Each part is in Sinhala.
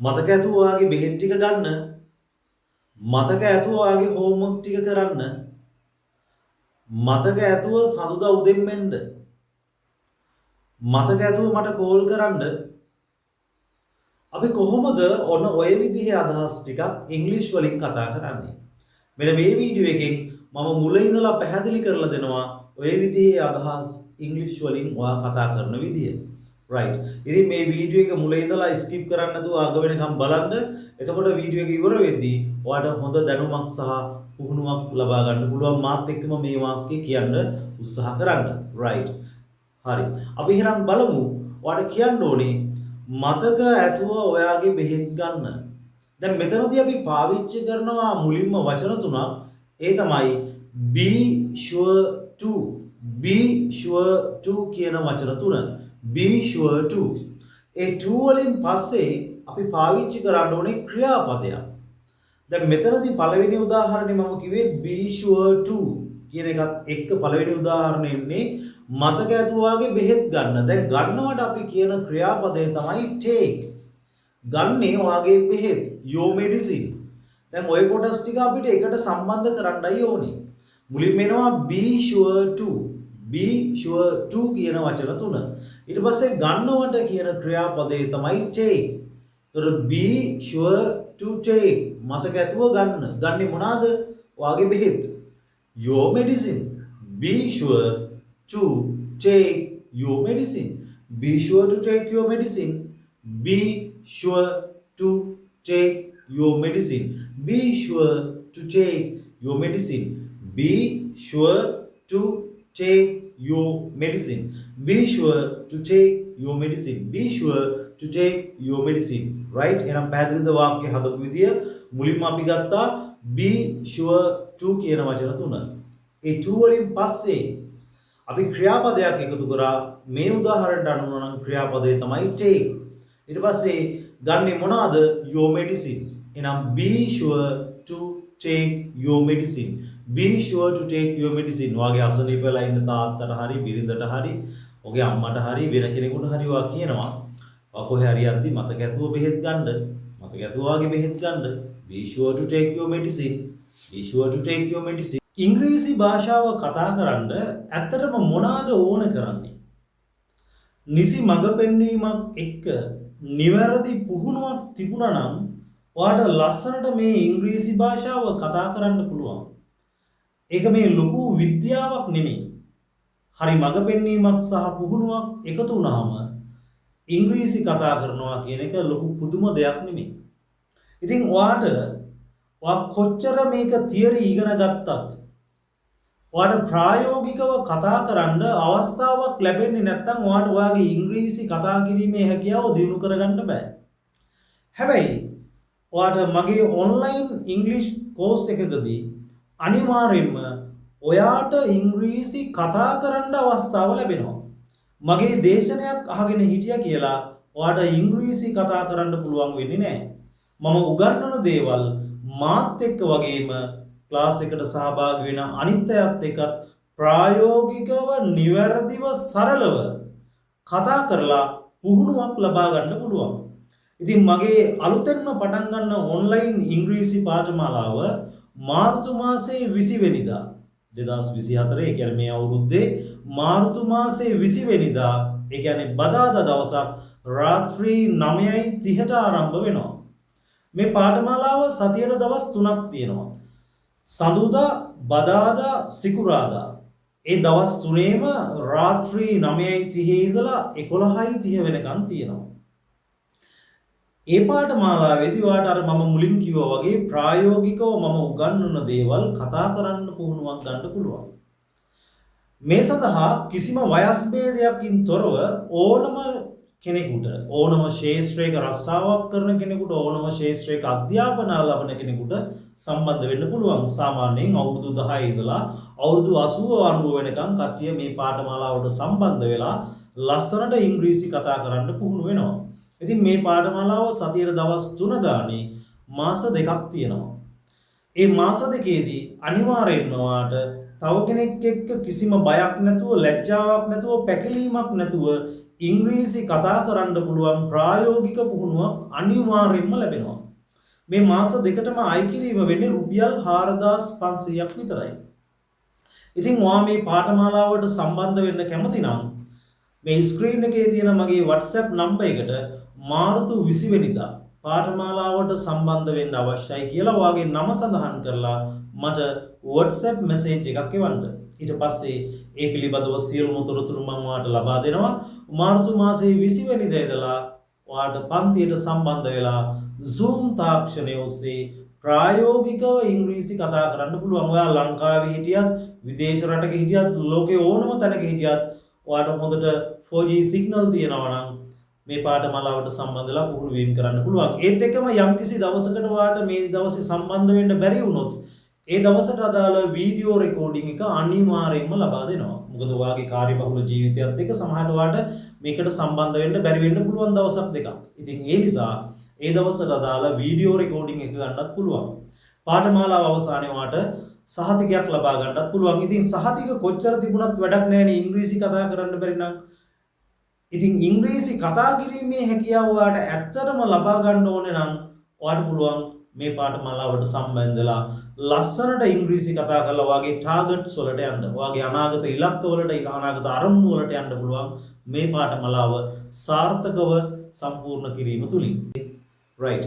මතක ඇතුව ඔයාගේ බෙහෙත් ටික ගන්න. මතක ඇතුව ඔයාගේ හෝම්වර්ක් ටික කරන්න. මතක ඇතුව සඳුදා උදෙන් මෙන්න. මතක ඇතුව මට කෝල් කරන්න. අපි කොහොමද ඔන්න ඔය විදිහේ අදහස් ටිකක් ඉංග්‍රීසි වලින් කතා කරන්නේ? මෙන්න මේ වීඩියෝ එකෙන් මම මුල ඉඳලා පැහැදිලි කරලා දෙනවා ඔය විදිහේ අදහස් ඉංග්‍රීසි වලින් ඔයා කතා කරන විදිය. right. ඉතින් මේ වීඩියෝ එක මුල ඉඳලා ස්කිප් කරන්න නැතුව අග වෙනකම් බලන්න. එතකොට වීඩියෝ එක ඉවර වෙද්දී ඔයාට හොඳ දැනුමක් සහ පුහුණුවක් ලබා ගන්න පුළුවන්. මාත් එක්කම මේ වාක්‍ය කියන්න උත්සාහ කරන්න. right. හරි. අපි එහෙනම් බලමු. ඔයාට කියන්න ඕනේ මතක ඇතුව ඔයාගේ බෙහෙත් ගන්න. දැන් මෙතනදී අපි පාවිච්චි කරනවා මුලින්ම වචන තුනක්. ඒ තමයි be sure to. be sure to කියන වචන තුන. be sure to. A to වලින් පස්සේ අපි පාවිච්චි කරන්න ඕනේ ක්‍රියාපදයක්. දැන් මෙතනදී පළවෙනි උදාහරණේ මම කිව්වේ be sure to කියන එකත් එක්ක පළවෙනි උදාහරණේ ඉන්නේ මතක ඇතුවාගේ බෙහෙත් ගන්න. දැන් ගන්නවට අපි කියන ක්‍රියාපදය තමයි take. ගන්නේ ඔයාගේ බෙහෙත් your medicine. දැන් ওই කොටස් ටික අපිට එකට සම්බන්ධ කරන්නයි ඕනේ. මුලින්ම එනවා be sure to. be sure to කියන වචන තුන. ඊට පස්සේ ගන්නවට කියන ක්‍රියාපදය තමයි take. ඒතර be sure to take මතක ඇතුව ගන්න. ගන්නේ මොනවාද? ඔයාගේ බෙහෙත් your medicine. be sure to take your medicine. Be sure to take your medicine. Be sure to take your medicine. Be sure to take your medicine. Be sure to take your medicine. Be sure to take your medicine. Be sure to take your medicine. Right? එහෙනම් පැහැදිලිද වාක්‍ය හදපු විදිය? මුලින්ම අපි ගත්තා be sure to කියන වචන තුන. ඒ to වලින් පස්සේ අපි ක්‍රියාපදයක් එකතු කරා. මේ උදාහරණයට අනුව නම් ක්‍රියාපදය තමයි take. ඊට පස්සේ ගන්නේ මොනවාද? your medicine. එහෙනම් be sure to take your medicine. be sure to take your medicine. ඔයාගේ අසනීප වෙලා ඉන්න තාත්තට හරි බිරිඳට හරි ඔගේ අම්මට හරි වෙන කෙනෙකුට හරි ඔයා කියනවා ඔයා කොහේ හරි යද්දි මතක ඇතුව බෙහෙත් ගන්න. මතක ඇතුව ඔයාගේ බෙහෙත් ගන්න. be sure to take your medicine. be sure to take your medicine. ඉංග්‍රීසි භාෂාව කතා කරන්න ඇත්තටම මොනවාද ඕන කරන්නේ? නිසි මඟ පෙන්වීමක් එක්ක නිවැරදි පුහුණුවක් තිබුණා නම් ඔයාට ලස්සනට මේ ඉංග්‍රීසි භාෂාව කතා කරන්න පුළුවන්. ඒක මේ ලොකු විද්‍යාවක් නෙමෙයි. හරි මඟ පෙන්වීමක් සහ පුහුණුවක් එකතු වුණාම ඉංග්‍රීසි කතා කරනවා කියන එක ලොකු පුදුම දෙයක් නෙමෙයි. ඉතින් ඔයාට කොච්චර මේක තියරි ඉගෙන ගත්තත් ඔයාට ප්‍රායෝගිකව කතා කරන්න අවස්ථාවක් ලැබෙන්නේ නැත්නම් ඔයාට ඔයාගේ ඉංග්‍රීසි කතා කිරීමේ හැකියාව දියුණු කරගන්න බෑ. හැබැයි ඔයාට මගේ ඔන්ලයින් ඉංග්‍රීසි කෝස් එකකදී අනිවාර්යයෙන්ම ඔයාට ඉංග්‍රීසි කතා කරන්න අවස්ථාව ලැබෙනවා. මගේ දේශනයක් අහගෙන හිටියා කියලා ඔයාට ඉංග්‍රීසි කතා කරන්න පුළුවන් වෙන්නේ නැහැ. මම උගන්වන දේවල් මාත් එක්ක වගේම ක්ලාස් එකට සහභාගී වෙන අනිත් අයත් එක්කත් ප්‍රායෝගිකව නිවැරදිව සරලව කතා කරලා පුහුණුවක් ලබා ගන්න පුළුවන්. ඉතින් මගේ අලුතෙන්ම පටන් ගන්න ඔන්ලයින් ඉංග්‍රීසි පාඨමාලාව මාර්තු මාසයේ 20 වෙනිදා 2024 ඒ කියන්නේ මේ අවුරුද්දේ මාර්තු මාසයේ 20 වෙනිදා ඒ කියන්නේ බදාදා දවසක් රාත්‍රී 9:30ට ආරම්භ වෙනවා. මේ පාඨමාලාව සතියේ දවස් 3ක් තියෙනවා. සඳුදා, බදාදා, සිකුරාදා. ඒ දවස් 3ේම රාත්‍රී 9:30 ඉඳලා 11:30 වෙනකන් තියෙනවා. ඒ පාඨමාලාවේදී ඔයාට අර මම මුලින් කිව්වා වගේ ප්‍රායෝගිකව මම උගන්වන දේවල් කතා කරන්න පුහුණුවක් ගන්න පුළුවන්. මේ සඳහා කිසිම වයස් භේදයකින් තොරව ඕනම කෙනෙකුට ඕනම ශාස්ත්‍රයක රස්සාවක් කරන කෙනෙකුට ඕනම ශාස්ත්‍රයක අධ්‍යාපන ලබන කෙනෙකුට සම්බන්ධ වෙන්න පුළුවන්. සාමාන්‍යයෙන් අවුරුදු 10 ඉඳලා අවුරුදු 80 90 වෙනකන් කට්ටිය මේ පාඨමාලාවට සම්බන්ධ වෙලා ලස්සනට ඉංග්‍රීසි කතා කරන්න පුහුණු වෙනවා. ඉතින් මේ පාඨමාලාව සතියේ දවස් 3 ගානේ මාස 2ක් තියෙනවා. ඒ මාස දෙකේදී අනිවාර්යෙන්ම ඔයාට තව කෙනෙක් එක්ක කිසිම බයක් නැතුව ලැජ්ජාවක් නැතුව පැකිලීමක් නැතුව ඉංග්‍රීසි කතා කරන්න පුළුවන් ප්‍රායෝගික පුහුණුවක් අනිවාර්යයෙන්ම ලැබෙනවා. මේ මාස දෙකටම අය කිරීම වෙන්නේ රුපියල් 4500ක් විතරයි. ඉතින් ඔයා මේ පාඨමාලාවට සම්බන්ධ වෙන්න කැමති නම් මේ ස්ක්‍රීන් එකේ තියෙන මගේ WhatsApp නම්බර් එකට මාර්තු 20 වෙනිදා පාඨමාලාවට සම්බන්ධ වෙන්න අවශ්‍යයි කියලා ඔයාගේ නම සඳහන් කරලා මට WhatsApp message එකක් එවන්න. ඊට පස්සේ ඒ පිළිබඳව සියලුම තොරතුරු මම ඔයාලට ලබා දෙනවා. මාර්තු මාසයේ 20 වෙනිදා ඉඳලා ඔයාලට පන්තියට සම්බන්ධ වෙලා Zoom තාක්ෂණය ඔස්සේ ප්‍රායෝගිකව ඉංග්‍රීසි කතා කරන්න පුළුවන්. ඔයා ලංකාවේ හිටියත්, විදේශ රටක හිටියත්, ලෝකේ ඕනම තැනක හිටියත් ඔයාලට හොඳට 4G සිග්නල් තියෙනවා නම් මේ පාඨමාලාවට සම්බන්ධ වෙලා පුහුණු වීම කරන්න පුළුවන්. ඒත් එක්කම යම්කිසි දවසකට ඔයාලට මේ දවසේ සම්බන්ධ වෙන්න බැරි වුණොත් ඒ දවසට අදාළ වීඩියෝ රෙකෝඩින් එක අනිවාර්යයෙන්ම ලබා දෙනවා. මොකද ඔයාගේ කාර්යබහුල ජීවිතයත් එක්ක සමහරට ඔයාලට මේකට සම්බන්ධ වෙන්න බැරි වෙන්න පුළුවන් දවසක් දෙකක්. ඉතින් ඒ නිසා ඒ දවසට අදාළ වීඩියෝ රෙකෝඩින් එක ගන්නත් පුළුවන්. පාඨමාලාව අවසානයේ ඔයාලට සහතිකයක් ලබා ගන්නත් පුළුවන්. ඉතින් සහතික කොච්චර තිබුණත් වැඩක් නැහැ නේ ඉංග්‍රීසි කතා කරන්න බැරි නම්. ඉතින් ඉංග්‍රීසි කතා කිරීමේ හැකියාව ඔයාලට ඇත්තටම ලබා ගන්න ඕනේ නම් ඔයාලට පුළුවන් මේ පාඨමාලාවට සම්බන්ධ වෙලා ලස්සනට ඉංග්‍රීසි කතා කරලා ඔයාගේ ටාගට්ස් වලට යන්න. ඔයාගේ අනාගත ඉලක්ක වලට, අනාගත අරමුණු වලට යන්න පුළුවන් මේ පාඨමාලාව සාර්ථකව සම්පූර්ණ කිරීම තුලින්. right.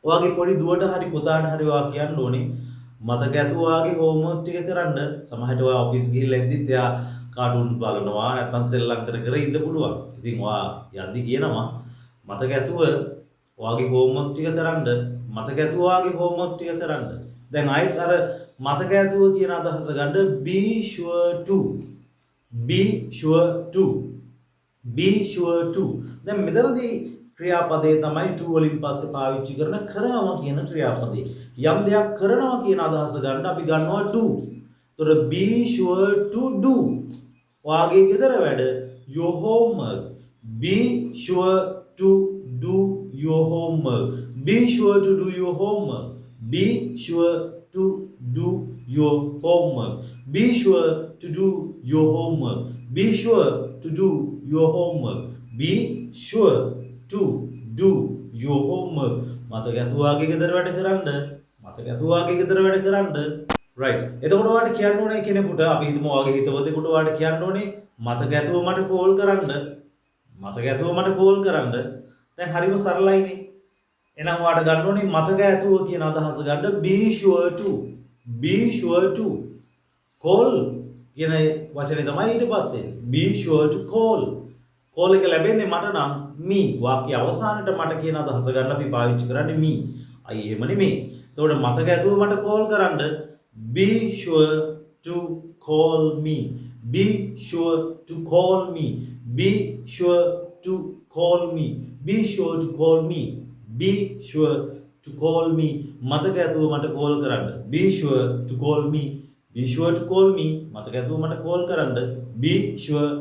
ඔයාගේ පොඩි දුවට හරි පුතාට හරි ඔයා කියන්න ඕනේ මතක ඇතුව ඔයාගේ හෝම්වර්ක් ටික කරන්න. සමහරට ඔයා ඔෆිස් ගිහිල්ලා ඉඳිත් එයා කාටුන් බලනවා නැත්නම් සෙල්ලම් කර කර ඉන්න පුළුවන්. ඉතින් ඔයා යද්දි කියනවා මතක ඇතුව ඔයාගේ හෝම්වර්ක් ටික කරන්න. මතක ඇතුව ඔයාගේ හෝම්වර්ක් ටික කරන්න. දැන් ආයෙත් අර මතක ඇතුව කියන අදහස ගන්න be sure to. be sure to. be sure to. දැන් මෙතනදී ක්‍රියාපදේ තමයි to වලින් පස්සේ පාවිච්චි කරන කරනවා කියන ක්‍රියාපදේ. යම් දෙයක් කරනවා කියන අදහස ගන්න අපි ගන්නවා to. ඒතර be sure to do. ඔයාගේ ගෙදර වැඩ your homework. be sure to do your homework. be sure to do your homework. be sure to do your homework. be sure to do your homework. be sure to do your homework. be sure to do your homework. මතක ඇතුවාගේ ගෙදර වැඩ කරන්න. මතක ඇතුවාගේ ගෙදර වැඩ කරන්න. right. එතකොට ඔයාලට කියන්න ඕනේ කෙනෙකුට අපි හිතමු ඔයාගේ හිතවතෙකුට ඔයාලට කියන්න ඕනේ මතක ඇතුව මට කෝල් කරන්න. මතක ඇතුව මට කෝල් කරන්න. දැන් හරිම සරලයිනේ. එහෙනම් ඔයාලට ගන්න ඕනේ මතක ඇතුව කියන අදහස ගන්න be sure to. be sure to. call කියන වචනේ තමයි ඊට පස්සේ be sure to call. call එක ලැබෙන්නේ මට නම් me. වාක්‍ය අවසානයේ මට කියන අදහස ගන්න අපි පාවිච්චි කරන්නේ me. අයි එහෙම නෙමෙයි. එතකොට මතක ඇතුව මට call කරන්න be sure to call me. be sure to call me. be sure to call me. be sure to call me. be sure to call me. මතක ඇතුව මට call කරන්න. be sure to call me. be sure to call me. මතක ඇතුව මට call කරන්න. be sure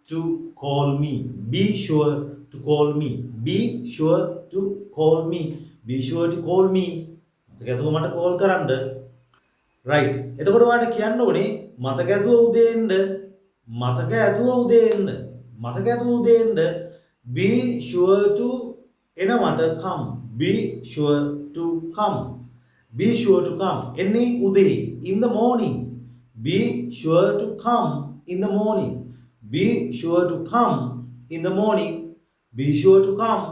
to call me. be sure to call me. be sure to call me. be sure to call me. මතක ඇතුව මට call කරන්න. right. එතකොට ඔයාලට කියන්න ඕනේ මතක ඇතුව උදේ එන්න. මතක ඇතුව උදේ එන්න. මතක ඇතුව උදේ එන්න. be sure to එනවට come. be sure to come. be sure to come. එන්නේ උදේ in the morning. be sure to come in the morning. be sure to come in the morning. be sure to come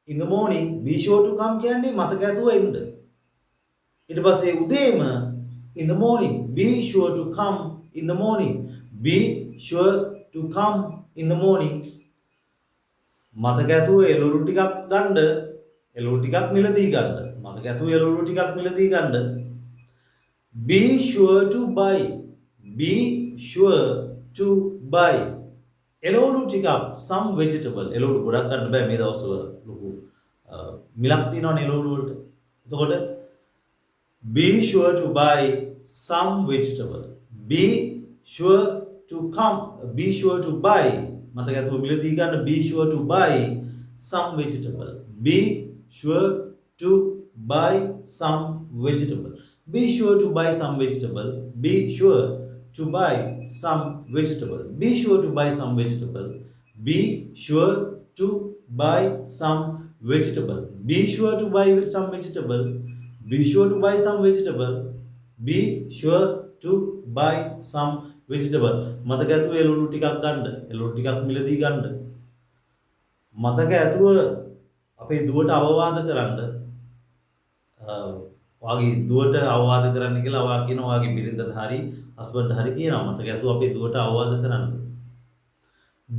in the morning. be sure to come කියන්නේ මතක ඇතුව එන්න. ඊට පස්සේ උදේම in the morning. be sure to come in the morning. be sure to come in the morning. මතක ඇතුව එළවලු ටිකක් ගන්න. එළවලු ටිකක් මිලදී ගන්න. මතක ඇතුව එළවලු ටිකක් මිලදී ගන්න. be sure to buy. be sure to buy. එළවලු ටිකක් some vegetable. එළවලු ගොඩක් ගන්න බෑ මේ දවස්වල. ලොකු මිලක් තියෙනවනේ එළවලු වලට. එතකොට be sure to buy some vegetable. be sure to come. be sure to buy. මතක ඇතුව මිලදී ගන්න. be sure to buy some vegetable. be sure to buy some vegetable. be sure to buy some vegetable. be sure to buy some vegetable. be sure to buy some vegetable. Be sure to buy some vegetable. Be sure to buy some vegetable. Be sure to buy some vegetable. Be sure to buy some vegetable. මතක ඇතුව එළවලු ටිකක් ගන්න. එළවලු ටිකක් මිලදී ගන්න. මතක ඇතුව අපේ දුවට අවවාද කරන්න. ඔයාගේ දුවට අවවාද කරන්න කියලා ඔයා කියනවා ඔයාගේ බිරිඳට හරි හස්බන්ඩ් හරි කියනවා. මතක ඇතුව අපේ දුවට අවවාද කරන්න.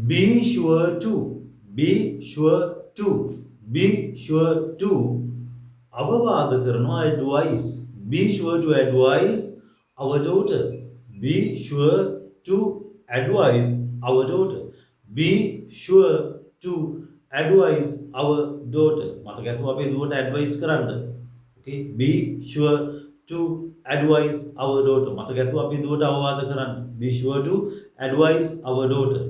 Be sure to. Be sure to. Be sure to. අවවාද කරනවා advice. Be sure to advise our daughter. Be sure to advise our daughter. Be sure to advise our daughter. මතක ඇතුව අපේ දුවට advice කරන්න. Okay. Be sure to advise our daughter. මතක ඇතුව අපේ දුවට අවවාද කරන්න. Be sure to advise our daughter.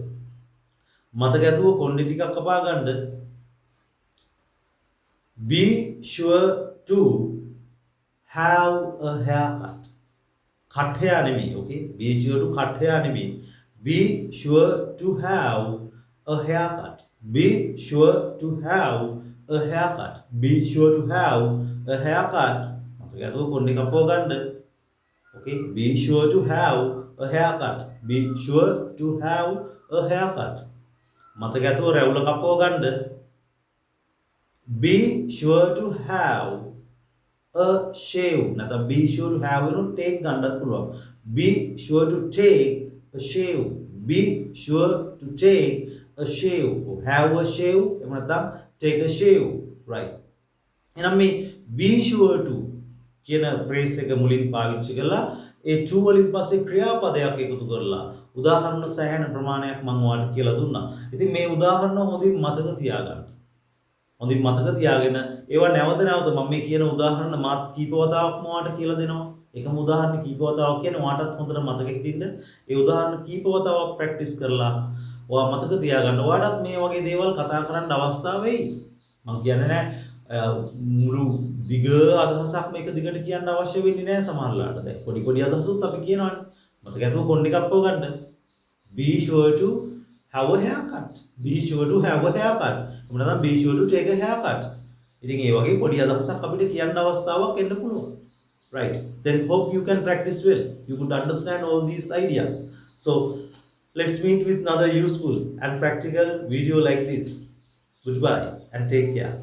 මතක ඇතුව කොණ්ඩේ ටිකක් කපා ගන්න. Be sure to have a haircut. cut hair නෙමෙයි. Okay. Be sure to cut hair නෙමෙයි. Be sure to have a haircut. Be sure to have a haircut. Be sure to have a haircut. මතක ඇතුව කොණ්ඩේ කපව ගන්න. Okay. Be sure to have a haircut. Be sure to have a haircut. මතක ඇතුව රැවුල කපව ගන්න. Be sure to have a shave. නැත්නම් be sure to have take ගන්නත් පුළුවන්. Be sure to take a shave. Be sure to take a shave. Have a shave. එහෙම නැත්නම් take a shave. Right. එහෙනම් මේ be sure to කියන phrase එක මුලින් පාවිච්චි කරලා ඒ to වලින් පස්සේ ක්‍රියාපදයක් එකතු කරලා උදාහරණ සෑහෙන ප්‍රමාණයක් මම ඔයාලට කියලා දුන්නා. ඉතින් මේ උදාහරණ හොඳින් මතක තියාගන්න. හොඳින් මතක තියාගෙන ඒවා නැවත නැවත මම මේ කියන උදාහරණ මාත් කීප වතාවක් ඔයාලට කියලා දෙනවා. එකම උදාහරණ කීප වතාවක් කියන්නේ ඔයාලටත් හොඳට මතක හිටින්න. ඒ උදාහරණ කීප වතාවක් ප්‍රැක්ටිස් කරලා ඔයා මතක තියාගන්න. ඔයාලටත් මේ වගේ දේවල් කතා කරන්න අවස්ථාව වෙයි. මම කියන්නේ නෑ මුළු දිග අදහසක් මේක දිගට කියන්න අවශ්‍ය වෙන්නේ නෑ සමහරලාට. දැන් පොඩි පොඩි අදහසුත් අපි කියනවානේ. මතක ඇතුව කොණ්ඩේ කප්පව ගන්න. Be sure to have a haircut. Be sure to have a haircut. එහෙම නැත්නම් be sure to take a haircut. ඉතින් ඒ වගේ පොඩි අදහසක් අපිට කියන්න අවස්ථාවක් එන්න පුළුවන්. Right. Then hope you can practice well. You could understand all these ideas. So let's meet with another useful and practical video like this. Goodbye and take care.